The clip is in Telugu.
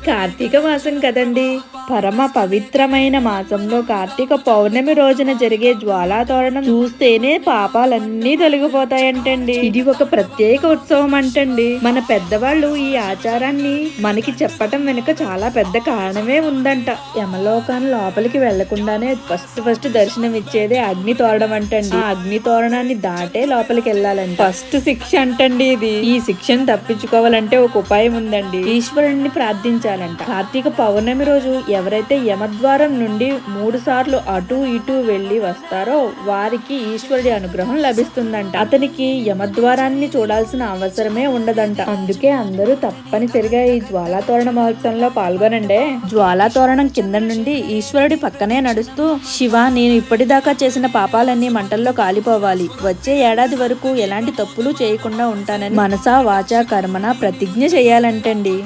కార్తీక మాసం కదండి. పరమ పవిత్రమైన మాసంలో కార్తీక పౌర్ణమి రోజున జరిగే జ్వాలా తోరణం చూస్తేనే పాపాలన్నీ తొలగిపోతాయంటండి. ఇది ఒక ప్రత్యేక ఉత్సవం అంటండి. మన పెద్దవాళ్ళు ఈ ఆచారాన్ని మనకి చెప్పటం వెనుక చాలా పెద్ద కారణమే ఉందంట. యమలోకం లోపలికి వెళ్లకుండానే ఫస్ట్ దర్శనం ఇచ్చేదే అగ్ని తోరణం అంటండి. ఆ అగ్ని తోరణాన్ని దాటే లోపలికి వెళ్ళాలండి. ఫస్ట్ శిక్ష అంటండి ఇది. ఈ శిక్షను తప్పించుకోవాలంటే ఒక ఉపాయం ఉందండి. ఈశ్వరుణ్ణి ప్రార్థించాలంట. కార్తీక పౌర్ణమి రోజు ఎవరైతే యమద్వారం నుండి 3 సార్లు అటు ఇటు వెళ్లి వస్తారో వారికి ఈశ్వరుడి అనుగ్రహం లభిస్తుందంట. అతనికి యమద్వారాన్ని చూడాల్సిన అవసరమే ఉండదంట. అందుకే అందరూ తప్పనిసరిగా ఈ జ్వాలా తోరణ మహోత్సవంలో పాల్గొనండి. జ్వాలా తోరణం కింద నుండి ఈశ్వరుడి పక్కనే నడుస్తూ, శివ, నేను ఇప్పటిదాకా చేసిన పాపాలన్నీ మంటల్లో కాలిపోవాలి, వచ్చే ఏడాది వరకు ఎలాంటి తప్పులు చేయకుండా ఉంటానని మనసా వాచా కర్మన ప్రతిజ్ఞ చేయాలంటండి.